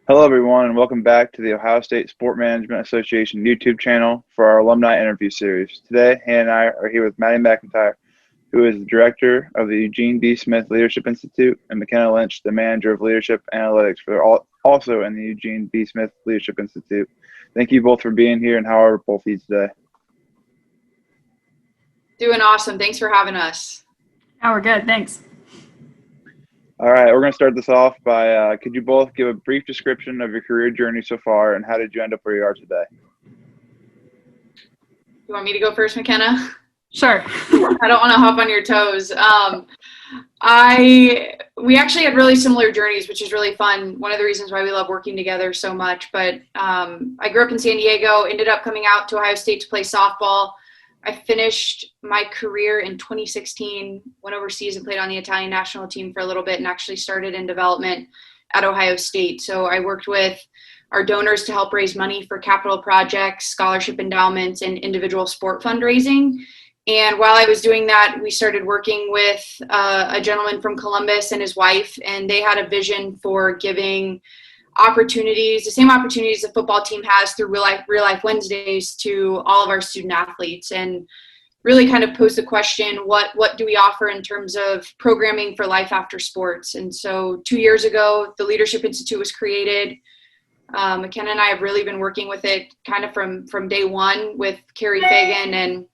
Hello, everyone, and welcome back to the Ohio State Sport Management Association YouTube channel for our alumni interview series. Today, Hannah and I are here with Maddy McIntyre, who is the director of the Eugene B. Smith Leadership Institute, and Makena Lynch, the manager of leadership analytics, also in the Eugene B. Smith Leadership Institute. Thank you both for being here, and how are both of you today? Doing awesome. Thanks for having us. Oh, we're good. Thanks. All right, we're going to start this off by could you both give a brief description of your career journey so far, and how did you end up where you are today? You want me to go first, McKenna? Sure. I don't want to hop on your toes. We actually had really similar journeys, which is really fun. One of the reasons why we love working together so much. But I grew up in San Diego, ended up coming out to Ohio State to play softball. I finished my career in 2016, went overseas and played on the Italian national team for a little bit and actually started in development at Ohio State. So I worked with our donors to help raise money for capital projects, scholarship endowments, and individual sport fundraising. And while I was doing that, we started working with a gentleman from Columbus and his wife, and they had a vision for giving opportunities, the same opportunities the football team has through Real Life Wednesdays, to all of our student athletes, and really kind of posed the question, what do we offer in terms of programming for life after sports? And so 2 years ago, the Leadership Institute was created. McKenna and I have really been working with it kind of from day one with Carrie Fagan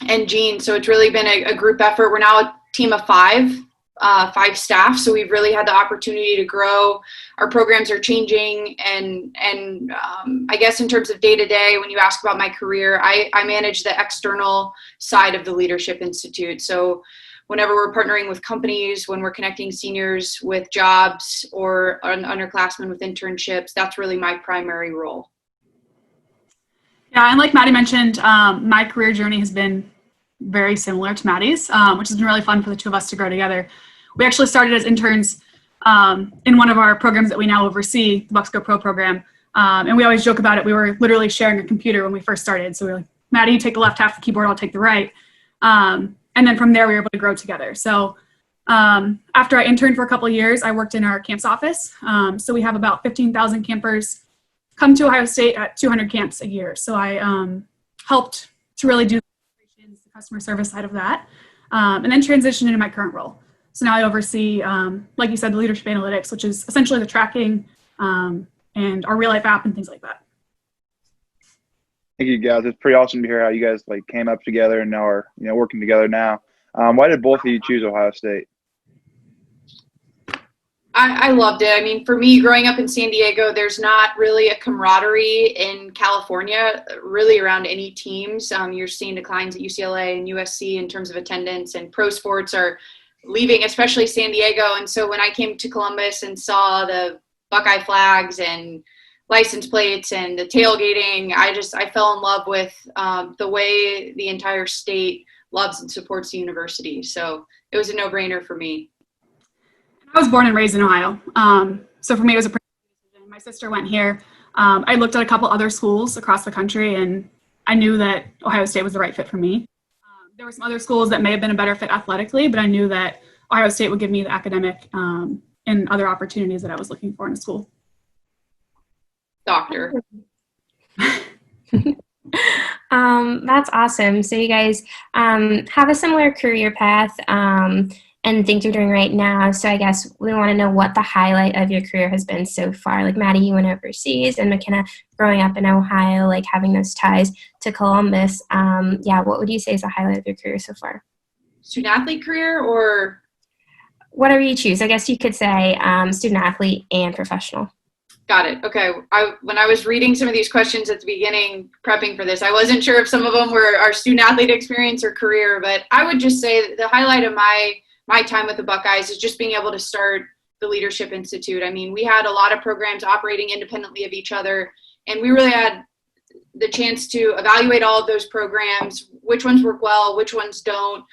and Gene. So it's really been a group effort. We're now a team of five staff. So we've really had the opportunity to grow. Our programs are changing. And I guess in terms of day to day, when you ask about my career, I manage the external side of the Leadership Institute. So whenever we're partnering with companies, when we're connecting seniors with jobs or underclassmen with internships, that's really my primary role. Yeah, and like Maddy mentioned, my career journey has been very similar to Maddy's, which has been really fun for the two of us to grow together. We actually started as interns in one of our programs that we now oversee, the Bucks Go Pro program. And we always joke about it. We were literally sharing a computer when we first started. So we were like, Maddy, you take the left half of the keyboard, I'll take the right. And then from there, we were able to grow together. So after I interned for a couple of years, I worked in our camps office. So we have about 15,000 campers come to Ohio State at 200 camps a year. So I helped to really do the customer service side of that, and then transition into my current role. So now I oversee, like you said, the leadership analytics, which is essentially the tracking and our real life app and things like that. Thank you, guys. It's pretty awesome to hear how you guys came up together and now are working together now. Why did both of you choose Ohio State? I loved it. I mean, for me, growing up in San Diego, there's not really a camaraderie in California really around any teams. You're seeing declines at UCLA and USC in terms of attendance, and pro sports are leaving, especially San Diego. And so when I came to Columbus and saw the Buckeye flags and license plates and the tailgating, I fell in love with the way the entire state loves and supports the university. So it was a no-brainer for me. I was born and raised in Ohio. So for me, it was a pretty decision. My sister went here. I looked at a couple other schools across the country, and I knew that Ohio State was the right fit for me. There were some other schools that may have been a better fit athletically, but I knew that Ohio State would give me the academic and other opportunities that I was looking for in a school. Doctor. That's awesome. So you guys have a similar career path and things you're doing right now. So I guess we want to know what the highlight of your career has been so far. Like Maddy, you went overseas, and McKenna, growing up in Ohio, having those ties to Columbus. What would you say is the highlight of your career so far? Student athlete career or? Whatever you choose. I guess you could say student athlete and professional. Got it. Okay. When I was reading some of these questions at the beginning, prepping for this, I wasn't sure if some of them were our student athlete experience or career, but I would just say that the highlight of my time with the Buckeyes is just being able to start the Leadership Institute. I mean, we had a lot of programs operating independently of each other, and we really had the chance to evaluate all of those programs, which ones work well, which ones don't,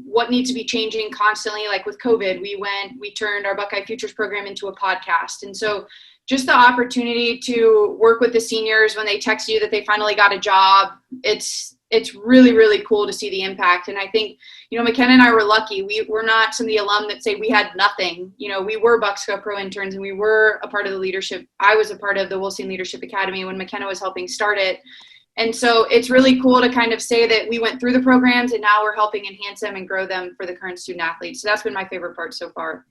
what needs to be changing constantly. Like with COVID, we turned our Buckeye Futures program into a podcast. And so just the opportunity to work with the seniors when they text you that they finally got a job, it's it's really, really cool to see the impact. And I think, McKenna and I were lucky. We're not some of the alum that say we had nothing. We were Bucksco Pro interns, and we were a part of the leadership. I was a part of the Wolfson Leadership Academy when McKenna was helping start it. And so it's really cool to kind of say that we went through the programs and now we're helping enhance them and grow them for the current student athletes. So that's been my favorite part so far.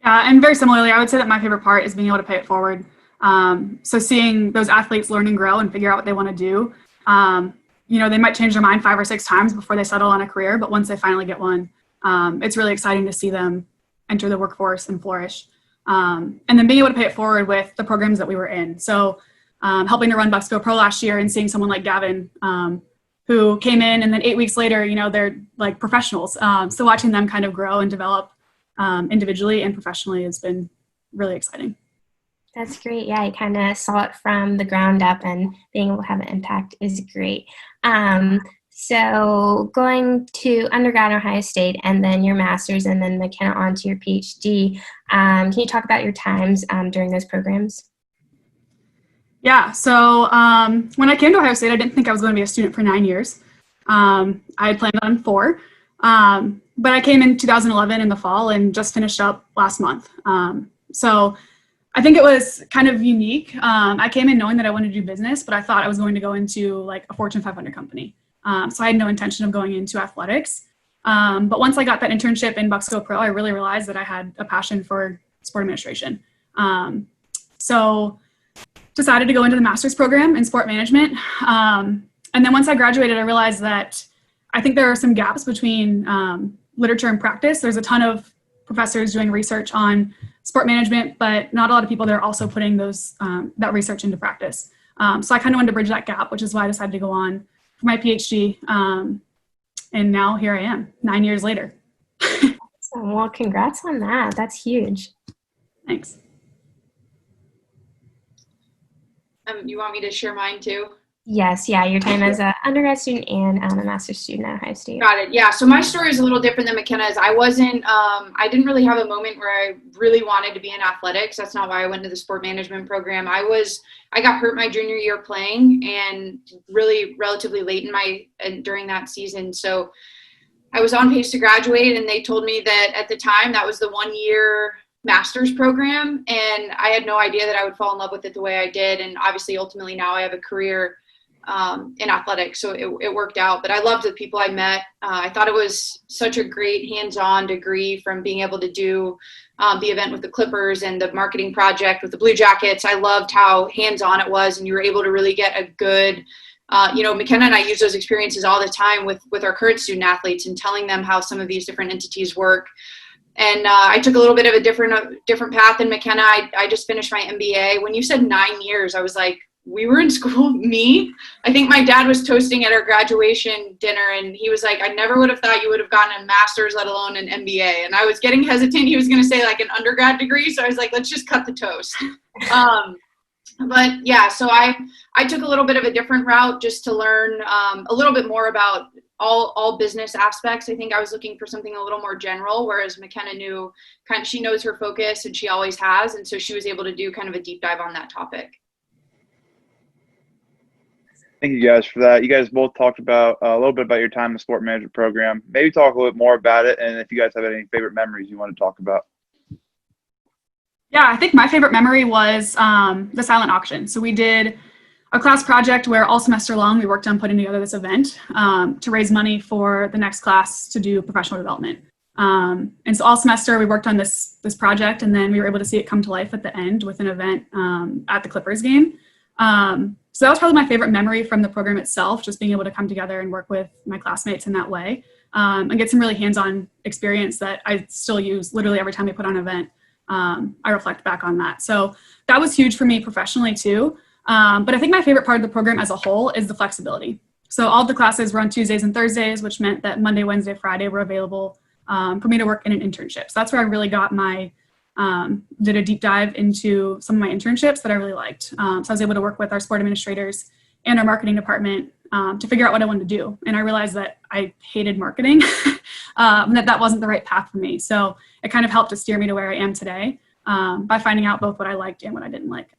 Yeah, and very similarly, I would say that my favorite part is being able to pay it forward. So seeing those athletes learn and grow and figure out what they want to do. They might change their mind 5 or 6 times before they settle on a career, but once they finally get one, it's really exciting to see them enter the workforce and flourish. And then being able to pay it forward with the programs that we were in. So helping to run Bucksco Pro last year and seeing someone like Gavin, who came in and then 8 weeks later, they're like professionals. So watching them kind of grow and develop individually and professionally has been really exciting. That's great. Yeah, I kind of saw it from the ground up, and being able to have an impact is great. So going to undergrad in Ohio State and then your master's and then McKenna on to your PhD, can you talk about your times during those programs? Yeah, so when I came to Ohio State, I didn't think I was going to be a student for 9 years. I had planned on 4, but I came in 2011 in the fall and just finished up last month. So I think it was kind of unique. I came in knowing that I wanted to do business, but I thought I was going to go into like a Fortune 500 company. So I had no intention of going into athletics. But once I got that internship in Bucksco Pro, I really realized that I had a passion for sport administration. So decided to go into the master's program in sport management. And then once I graduated, I realized that I think there are some gaps between literature and practice. There's a ton of professors doing research on sport management, but not a lot of people that are also putting that research into practice. So I kind of wanted to bridge that gap, which is why I decided to go on for my PhD. And now here I am, 9 years later. Awesome. Well, congrats on that. That's huge. Thanks. You want me to share mine too? Yes, yeah, your time as an undergrad student and a master's student at Ohio State. Got it. Yeah, so my story is a little different than McKenna's. I didn't really have a moment where I really wanted to be in athletics. That's not why I went to the sport management program. I got hurt my junior year playing, and really relatively late during that season. So I was on pace to graduate, and they told me that at the time that was the 1-year master's program, and I had no idea that I would fall in love with it the way I did. And obviously, ultimately, now I have a career in athletics, so it worked out. But I loved the people I met. I thought it was such a great hands-on degree, from being able to do the event with the Clippers and the marketing project with the Blue Jackets. I loved how hands-on it was, and you were able to really get a good McKenna and I use those experiences all the time with our current student athletes and telling them how some of these different entities work. And I took a little bit of a different path than McKenna. I just finished my MBA. When you said 9 years, I was like, we were in school, me? I think my dad was toasting at our graduation dinner, and he was like, I never would have thought you would have gotten a master's, let alone an MBA. And I was getting hesitant. He was going to say like an undergrad degree. So I was like, let's just cut the toast. But yeah, so I took a little bit of a different route just to learn a little bit more about all business aspects. I think I was looking for something a little more general, whereas McKenna she knows her focus, and she always has. And so she was able to do kind of a deep dive on that topic. Thank you guys for that. You guys both talked about a little bit about your time in the sport management program. Maybe talk a little bit more about it, and if you guys have any favorite memories you want to talk about. Yeah, I think my favorite memory was the silent auction. So we did a class project where all semester long we worked on putting together this event to raise money for the next class to do professional development. And so all semester we worked on this project, and then we were able to see it come to life at the end with an event at the Clippers game. So that was probably my favorite memory from the program itself, just being able to come together and work with my classmates in that way and get some really hands-on experience that I still use literally every time we put on an event. I reflect back on that. So that was huge for me professionally too. But I think my favorite part of the program as a whole is the flexibility. So all of the classes were on Tuesdays and Thursdays, which meant that Monday, Wednesday, Friday were available for me to work in an internship. So that's where I really got did a deep dive into some of my internships that I really liked. So I was able to work with our sport administrators and our marketing department to figure out what I wanted to do. And I realized that I hated marketing, that wasn't the right path for me. So it kind of helped to steer me to where I am today by finding out both what I liked and what I didn't like.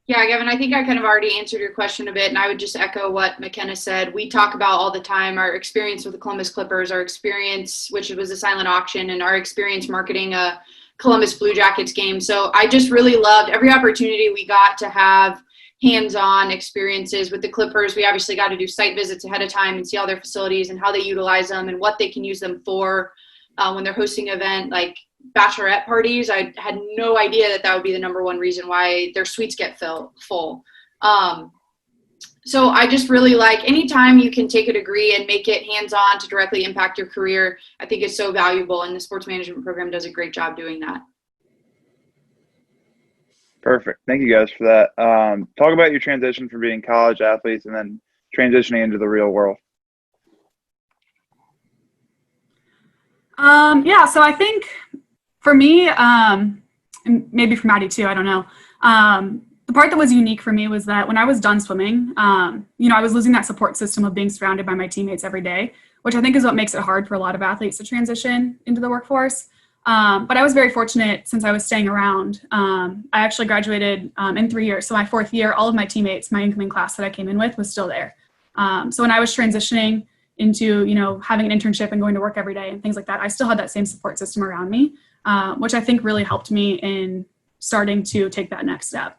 Yeah, Gavin, I think I kind of already answered your question a bit, and I would just echo what Makena said. We talk about all the time our experience with the Columbus Clippers, our experience, which was a silent auction, and our experience marketing a Columbus Blue Jackets game. So I just really loved every opportunity we got to have hands-on experiences with the Clippers. We obviously got to do site visits ahead of time and see all their facilities and how they utilize them and what they can use them for when they're hosting an event like bachelorette parties. I had no idea that would be the number one reason why their suites get full. So I just really like anytime you can take a degree and make it hands-on to directly impact your career, I think it's so valuable, and the sports management program does a great job doing that. Perfect. Thank you guys for that. Talk about your transition from being college athletes and then transitioning into the real world. Yeah, so I think for me, and maybe for Maddie too, I don't know. The part that was unique for me was that when I was done swimming, I was losing that support system of being surrounded by my teammates every day, which I think is what makes it hard for a lot of athletes to transition into the workforce. But I was very fortunate since I was staying around. I actually graduated in 3 years. So my fourth year, all of my teammates, my incoming class that I came in with was still there. So when I was transitioning into, having an internship and going to work every day and things like that, I still had that same support system around me, which I think really helped me in starting to take that next step.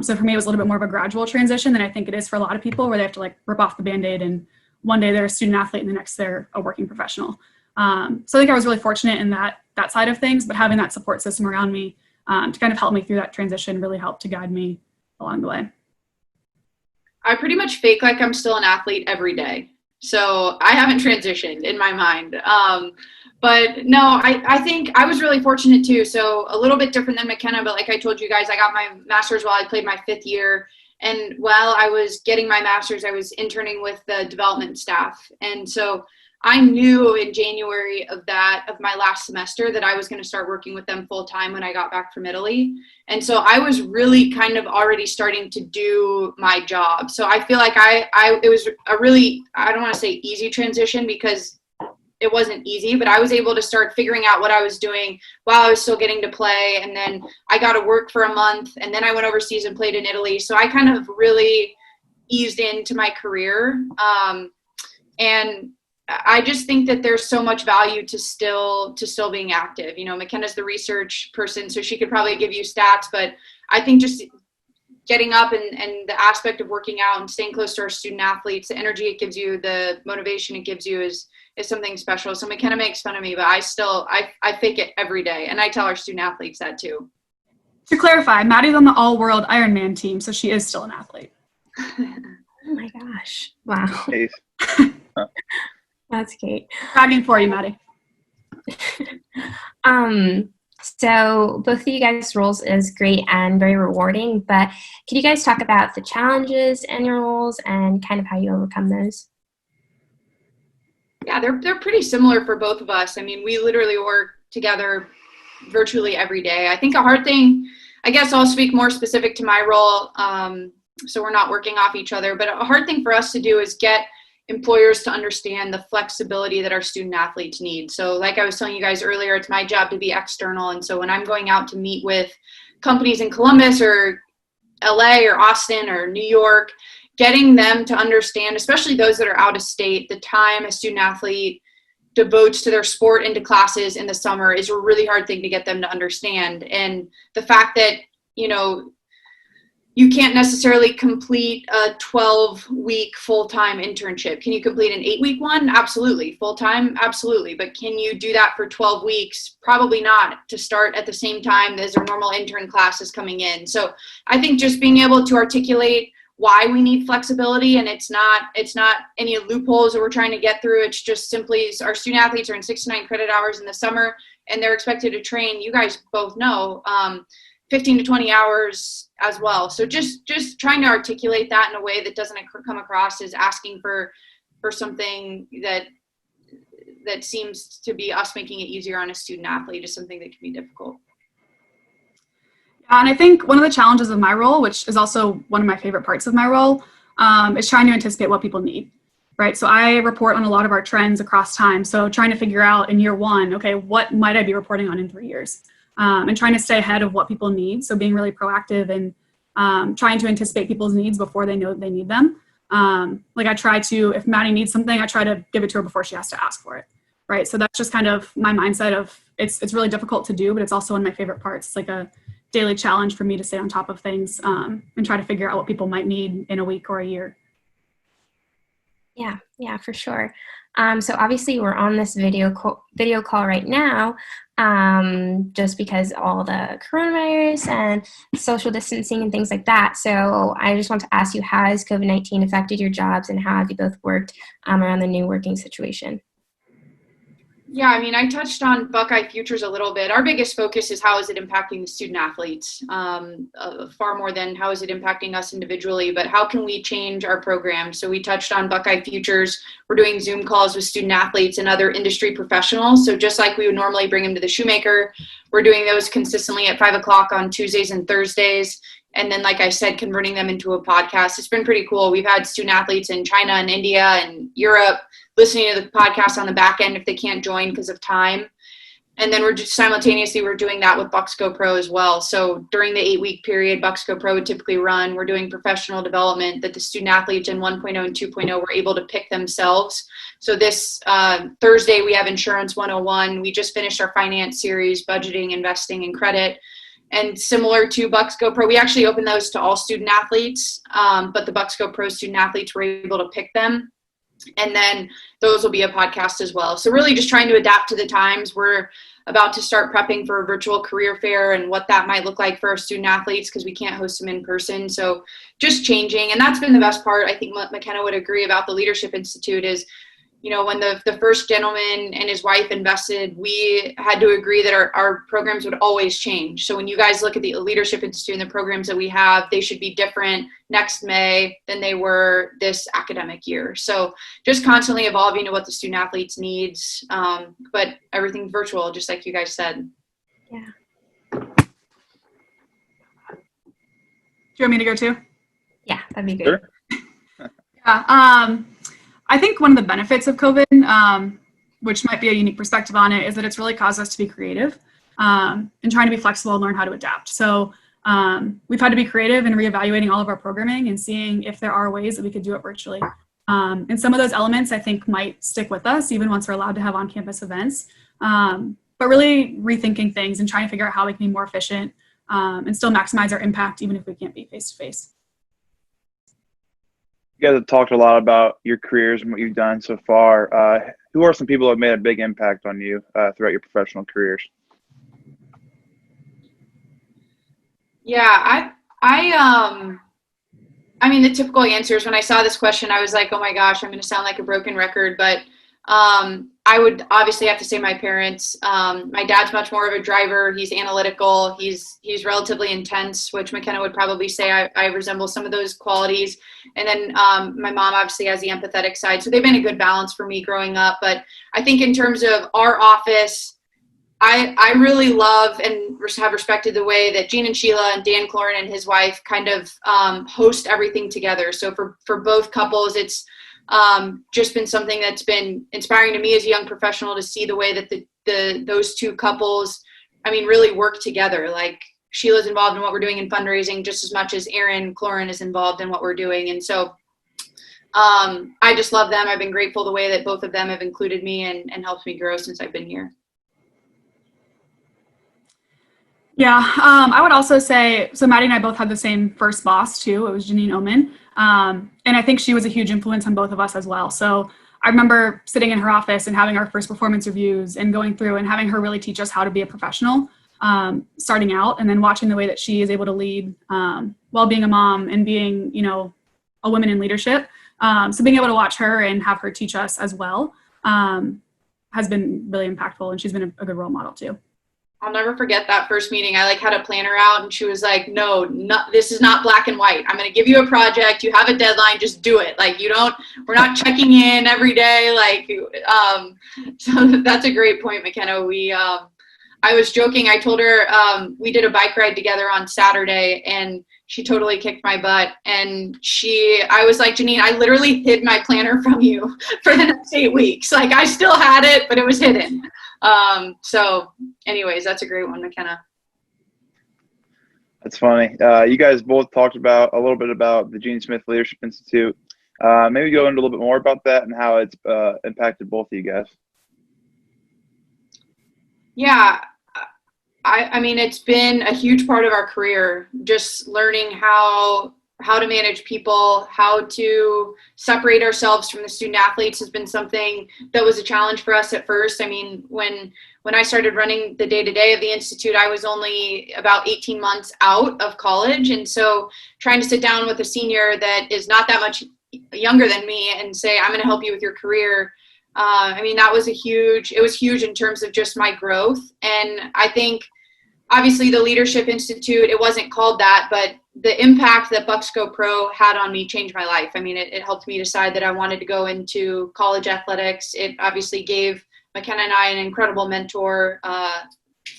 So for me, it was a little bit more of a gradual transition than I think it is for a lot of people, where they have to rip off the Band-Aid and one day they're a student athlete and the next they're a working professional. So I think I was really fortunate in that side of things, but having that support system around me to kind of help me through that transition really helped to guide me along the way. I pretty much fake like I'm still an athlete every day. So I haven't transitioned in my mind. But no, I think I was really fortunate too. So a little bit different than Makena, but like I told you guys, I got my master's while I played my 5th year. And while I was getting my master's, I was interning with the development staff. And so I knew in January of my last semester that I was going to start working with them full time when I got back from Italy. And so I was really kind of already starting to do my job. So I feel like it was a really, I don't want to say easy transition because it wasn't easy, but I was able to start figuring out what I was doing while I was still getting to play. And then I got to work for a month, and then I went overseas and played in Italy. So I kind of really eased into my career. And I just think that there's so much value to still being active. Makena's the research person, so she could probably give you stats, but I think just getting up and the aspect of working out and staying close to our student athletes, the energy it gives you, the motivation it gives you is something special. So Makena makes fun of me, but I fake it every day. And I tell our student athletes that too. To clarify, Maddie's on the all-world Ironman team, so she is still an athlete. Oh my gosh. Wow. Nice. That's great. Bragging for you, Maddie. So both of you guys' roles is great and very rewarding, but can you guys talk about the challenges in your roles and kind of how you overcome those? Yeah, they're pretty similar for both of us. I mean, we literally work together virtually every day. I think a hard thing, I guess I'll speak more specific to my role, so we're not working off each other, but a hard thing for us to do is get employers to understand the flexibility that our student athletes need. So like I was telling you guys earlier, it's my job to be external. And so when I'm going out to meet with companies in Columbus or LA or Austin or New York, getting them to understand, especially those that are out of state, the time a student athlete devotes to their sport and to classes in the summer is a really hard thing to get them to understand. And the fact that, you can't necessarily complete a 12-week full-time internship. Can you complete an 8-week one? Absolutely. Full-time? Absolutely. But can you do that for 12 weeks? Probably not, to start at the same time as their normal intern class is coming in. So I think just being able to articulate why we need flexibility, and it's not any loopholes that we're trying to get through. It's just simply our student athletes are in 6 to 9 credit hours in the summer, and they're expected to train, you guys both know, 15 to 20 hours as well. So just trying to articulate that in a way that doesn't come across as asking for something that seems to be us making it easier on a student athlete is something that can be difficult. Yeah, and I think one of the challenges of my role, which is also one of my favorite parts of my role, is trying to anticipate what people need, right? So I report on a lot of our trends across time. So trying to figure out in year 1, okay, what might I be reporting on in 3 years? And trying to stay ahead of what people need. So being really proactive and trying to anticipate people's needs before they know they need them. Like I try to, if Maddie needs something, I try to give it to her before she has to ask for it. Right. So that's just kind of my mindset of it's really difficult to do, but it's also one of my favorite parts. It's like a daily challenge for me to stay on top of things and try to figure out what people might need in a week or a year. Yeah, for sure. So obviously we're on this video call right now, just because all the coronavirus and social distancing and things like that. So I just want to ask you, how has COVID-19 affected your jobs, and how have you both worked around the new working situation? Yeah, I mean, I touched on Buckeye Futures a little bit. Our biggest focus is how is it impacting the student athletes, far more than how is it impacting us individually, but how can we change our program? So we touched on Buckeye Futures. We're doing Zoom calls with student athletes and other industry professionals. So just like we would normally bring them to the Shoemaker, we're doing those consistently at 5 o'clock on Tuesdays and Thursdays. And then, like I said, converting them into a podcast. It's been pretty cool. We've had student athletes in China and India and Europe listening to the podcast on the back end if they can't join because of time. And then we're doing that with Bucks Go Pro as well. So during the 8-week period, Bucks Go Pro would typically run. We're doing professional development that the student athletes in 1.0 and 2.0 were able to pick themselves. So this Thursday, we have Insurance 101. We just finished our finance series, budgeting, investing, and credit. And similar to Bucks Go Pro, we actually opened those to all student athletes, but the Bucks Go Pro student athletes were able to pick them. And then those will be a podcast as well. So really just trying to adapt to the times. We're about to start prepping for a virtual career fair and what that might look like for our student athletes because we can't host them in person. So just changing. And that's been the best part. I think Makena would agree about the Leadership Institute is, you know, when the first gentleman and his wife invested, we had to agree that our programs would always change. So when you guys look at the Leadership Institute and the programs that we have, they should be different next May than they were this academic year. So just constantly evolving to what the student athletes needs, but everything's virtual, just like you guys said. Yeah. Do you want me to go too? Yeah, that'd be good. Sure. Yeah. I think one of the benefits of COVID, which might be a unique perspective on it, is that it's really caused us to be creative and trying to be flexible and learn how to adapt. So we've had to be creative in reevaluating all of our programming and seeing if there are ways that we could do it virtually. And some of those elements I think might stick with us even once we're allowed to have on-campus events. But really rethinking things and trying to figure out how we can be more efficient and still maximize our impact even if we can't be face-to-face. You guys have talked a lot about your careers and what you've done so far. Who are some people that have made a big impact on you throughout your professional careers? Yeah, I mean, the typical answers when I saw this question, I was like, oh my gosh, I'm going to sound like a broken record, but I would obviously have to say my parents. My dad's much more of a driver. He's analytical. He's relatively intense, which Makena would probably say I resemble some of those qualities. And then my mom obviously has the empathetic side. So they've been a good balance for me growing up. But I think in terms of our office, I really love and have respected the way that Gene and Sheila and Dan Cloran and his wife kind of host everything together. So for both couples, it's just been something that's been inspiring to me as a young professional to see the way that those two couples, I mean, really work together. Like Sheila's involved in what we're doing in fundraising just as much as Aaron Cloran is involved in what we're doing. And so I just love them. I've been grateful the way that both of them have included me and helped me grow since I've been here. Yeah, I would also say, so Maddie and I both had the same first boss too. It was Janine Oman. And I think she was a huge influence on both of us as well. So I remember sitting in her office and having our first performance reviews and going through and having her really teach us how to be a professional starting out, and then watching the way that she is able to lead while being a mom and being, you know, a woman in leadership. So being able to watch her and have her teach us as well has been really impactful, and she's been a good role model too. I'll never forget that first meeting. I had a planner out and she was like, no, this is not black and white. I'm going to give you a project. You have a deadline. Just do it. Like we're not checking in every day. Like, so that's a great point, Makena. I was joking. I told her, we did a bike ride together on Saturday and she totally kicked my butt. And I was like, Janine, I literally hid my planner from you for the next 8 weeks. Like I still had it, but it was hidden. So anyways, that's a great one, Makena. That's funny. You guys both talked about a little bit about the Gene Smith Leadership Institute. Maybe go into a little bit more about that and how it's impacted both of you guys. Yeah, I mean, it's been a huge part of our career, just learning how to manage people, how to separate ourselves from the student athletes has been something that was a challenge for us at first. I mean, when I started running the day-to-day of the Institute, I was only about 18 months out of college. And so trying to sit down with a senior that is not that much younger than me and say, I'm going to help you with your career. I mean, it was huge in terms of just my growth. And I think obviously the Leadership Institute, it wasn't called that, but the impact that Bucks Go Pro had on me changed my life. I mean, it helped me decide that I wanted to go into college athletics. It obviously gave Makena and I an incredible mentor,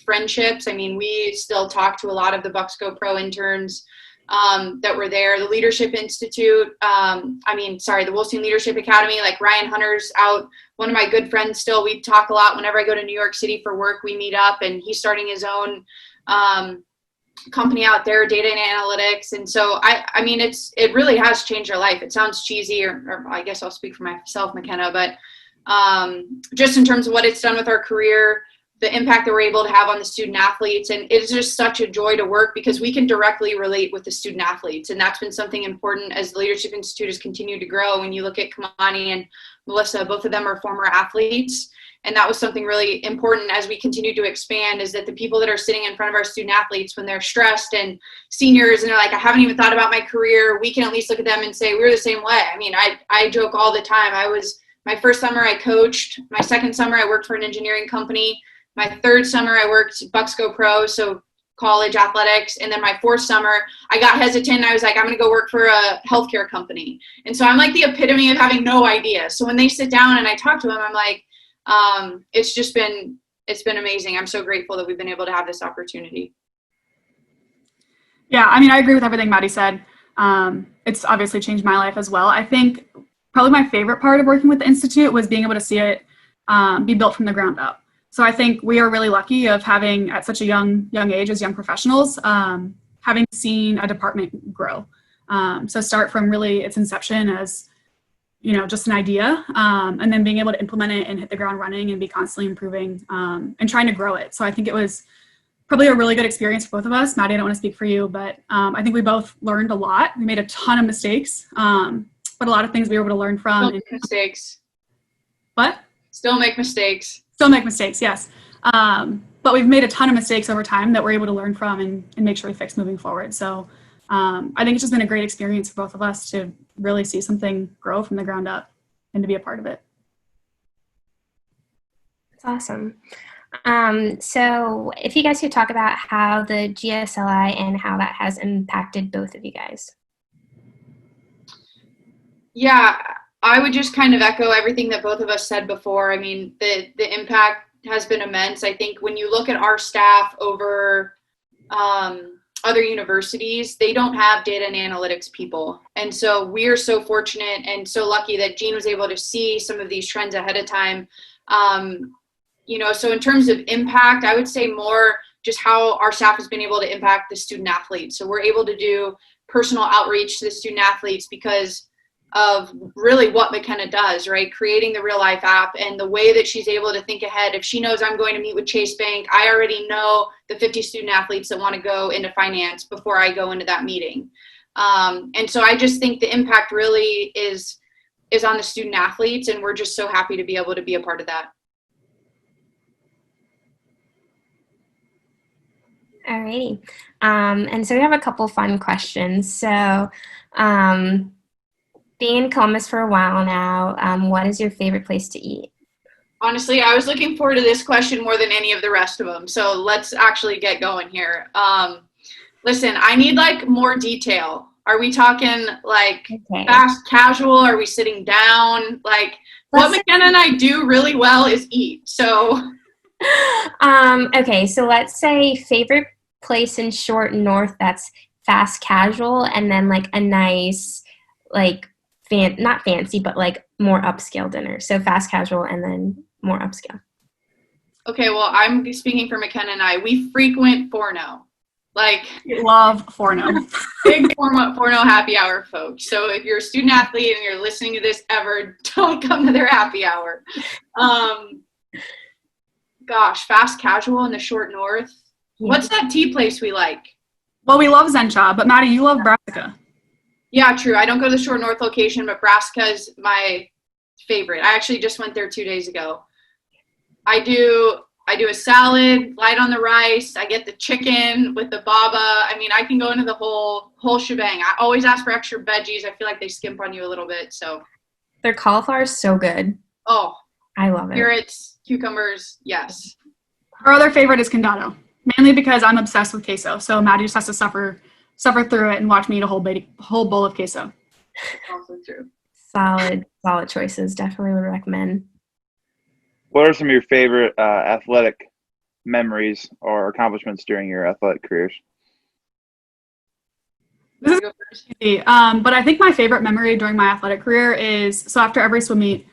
friendships. I mean, we still talk to a lot of the Bucks Go Pro interns that were there. The Leadership Institute, the Wolstein Leadership Academy, like Ryan Hunter's out, one of my good friends still. We talk a lot whenever I go to New York City for work. We meet up, and he's starting his own company out there, data and analytics. And so I mean, it really has changed our life. It sounds cheesy, or I guess I'll speak for myself, Makena, but just in terms of what it's done with our career, the impact that we're able to have on the student athletes. And it's just such a joy to work because we can directly relate with the student athletes. And that's been something important as the Leadership Institute has continued to grow. When you look at Kamani and Melissa, both of them are former athletes. And that was something really important as we continue to expand, is that the people that are sitting in front of our student athletes when they're stressed and seniors and they're like, I haven't even thought about my career, we can at least look at them and say, we're the same way. I mean, I joke all the time. My first summer I coached. My second summer I worked for an engineering company. My third summer I worked Bucks Go Pro, so college athletics. And then my fourth summer I got hesitant. I was like, I'm going to go work for a healthcare company. And so I'm like the epitome of having no idea. So when they sit down and I talk to them, I'm like, it's been amazing. I'm so grateful that we've been able to have this opportunity. Yeah, I mean, I agree with everything Maddie said. It's obviously changed my life as well. I think probably my favorite part of working with the Institute was being able to see it be built from the ground up. So I think we are really lucky of having, at such a young age as young professionals, having seen a department grow. So start from really its inception as, just an idea, and then being able to implement it and hit the ground running and be constantly improving and trying to grow it. So I think it was probably a really good experience for both of us. Maddie, I don't want to speak for you, but I think we both learned a lot. We made a ton of mistakes, but a lot of things we were able to learn from. Still make mistakes. What? Still make mistakes. Still make mistakes, yes. But we've made a ton of mistakes over time that we're able to learn from and make sure we fix moving forward. So I think it's just been a great experience for both of us to really see something grow from the ground up and to be a part of it. That's awesome. So if you guys could talk about how the GSLI and how that has impacted both of you guys. Yeah, I would just kind of echo everything that both of us said before. I mean, the impact has been immense. I think when you look at our staff over other universities, they don't have data and analytics people. And so we're so fortunate and so lucky that Gene was able to see some of these trends ahead of time. So in terms of impact, I would say more just how our staff has been able to impact the student athletes. So we're able to do personal outreach to the student athletes because of really what Makena does, right? Creating the real life app and the way that she's able to think ahead. If she knows I'm going to meet with Chase Bank, I already know the 50 student athletes that want to go into finance before I go into that meeting. And so I just think the impact really is on the student athletes, and we're just so happy to be able to be a part of that. Alrighty. And so we have a couple fun questions. So, being in Columbus for a while now, what is your favorite place to eat? Honestly, I was looking forward to this question more than any of the rest of them. So let's actually get going here. Listen, I need more detail. Are we talking fast casual? Are we sitting down? What Makena and I do really well is eat. So, okay. So let's say favorite place in Short North that's fast casual, and then a nice not fancy, but more upscale dinner. So fast casual and then more upscale. Okay, well, I'm speaking for Makena and I. We frequent Forno. Like, We love Forno. big Forno happy hour, folks. So if you're a student athlete and you're listening to this ever, don't come to their happy hour. Gosh, fast casual in the short north. Yeah. What's that tea place we like? Well, we love Zencha, but Maddie, you love Brassica. Yeah, true. I don't go to the short north location, but Brassica is my favorite. I actually just went there 2 days ago. I do a salad, light on the rice. I get the chicken with the baba. I mean, I can go into the whole shebang. I always ask for extra veggies. I feel like they skimp on you a little bit. So Their cauliflower is so good. Oh, I love it. carrots, cucumbers, yes. Our other favorite is Condado, mainly because I'm obsessed with queso. So Maddie just has to suffer through it and watch me eat a whole bowl of queso. That's also true. Solid choices. Definitely would recommend. What are some of your favorite athletic memories or accomplishments during your athletic careers? This is easy, but I think my favorite memory during my athletic career is, so after every swim meet,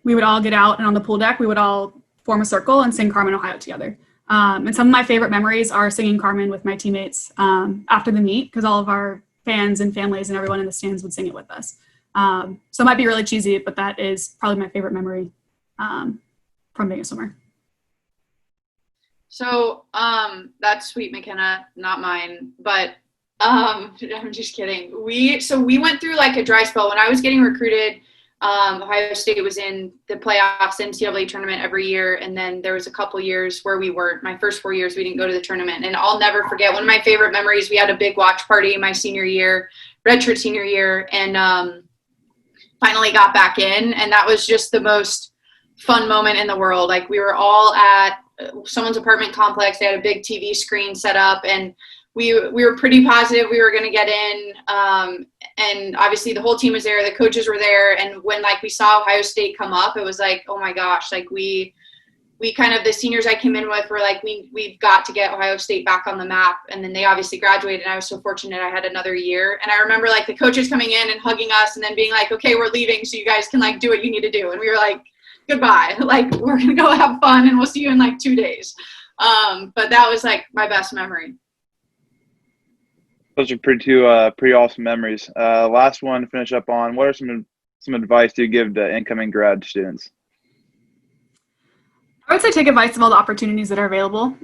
we would all get out, and on the pool deck, we would all form a circle and sing Carmen, Ohio together. And some of my favorite memories are singing Carmen with my teammates after the meet, because all of our fans and families and everyone in the stands would sing it with us. So it might be really cheesy, but that is probably my favorite memory from being a swimmer. So that's sweet, McKenna, not mine, but I'm just kidding. We went through like a dry spell when I was getting recruited. Ohio State was in the playoffs, NCAA tournament every year, and then there was a couple years where we weren't. My first 4 years, we didn't go to the tournament, and I'll never forget one of my favorite memories. We had a big watch party my senior year, redshirt senior year, and finally got back in, and that was just the most fun moment in the world. Like, we were all at someone's apartment complex. They had a big TV screen set up, and we were pretty positive we were going to get in. And obviously the whole team was there, the coaches were there. And when like we saw Ohio State come up, it was like, oh my gosh, like we kind of, the seniors I came in with were like, we've got to get Ohio State back on the map. And then they obviously graduated, and I was so fortunate I had another year. And I remember like the coaches coming in and hugging us and then being like, okay, we're leaving, so you guys can like do what you need to do. And we were like, goodbye, like we're going to go have fun and we'll see you in like 2 days. But that was like my best memory. Those are pretty awesome memories. Last one to finish up on. What are some advice do you give to incoming grad students? I would say take advice of all the opportunities that are available.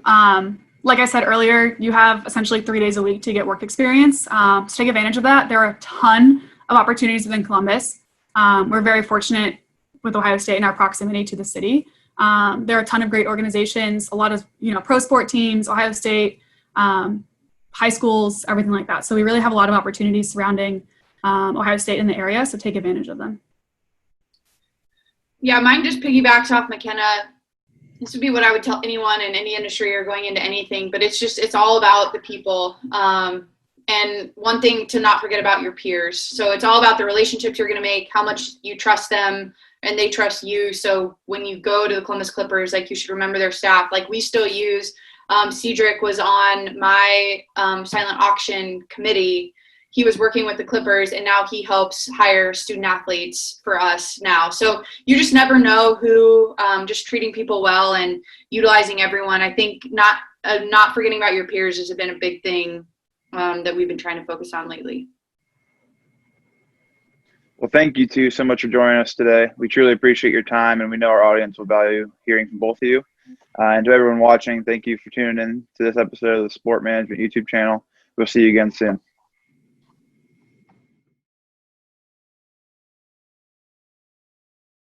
Like I said earlier, you have essentially 3 days a week to get work experience. So take advantage of that. There are a ton of opportunities within Columbus. We're very fortunate with Ohio State and our proximity to the city. There are a ton of great organizations, a lot of pro sport teams, Ohio State, high schools, everything like that. So we really have a lot of opportunities surrounding Ohio State in the area, so take advantage of them. Yeah, mine just piggybacks off McKenna. This would be what I would tell anyone in any industry or going into anything, but it's all about the people. And one thing to not forget about your peers. So it's all about the relationships you're going to make, how much you trust them and they trust you. So when you go to the Columbus Clippers, like you should remember their staff. Like we still use Cedric was on my silent auction committee. He was working with the Clippers, and now he helps hire student athletes for us now. So you just never know who, just treating people well and utilizing everyone. I think not forgetting about your peers has been a big thing that we've been trying to focus on lately. Well, thank you two so much for joining us today. We truly appreciate your time, and we know our audience will value hearing from both of you. And to everyone watching, thank you for tuning in to this episode of the Sport Management YouTube channel. We'll see you again soon.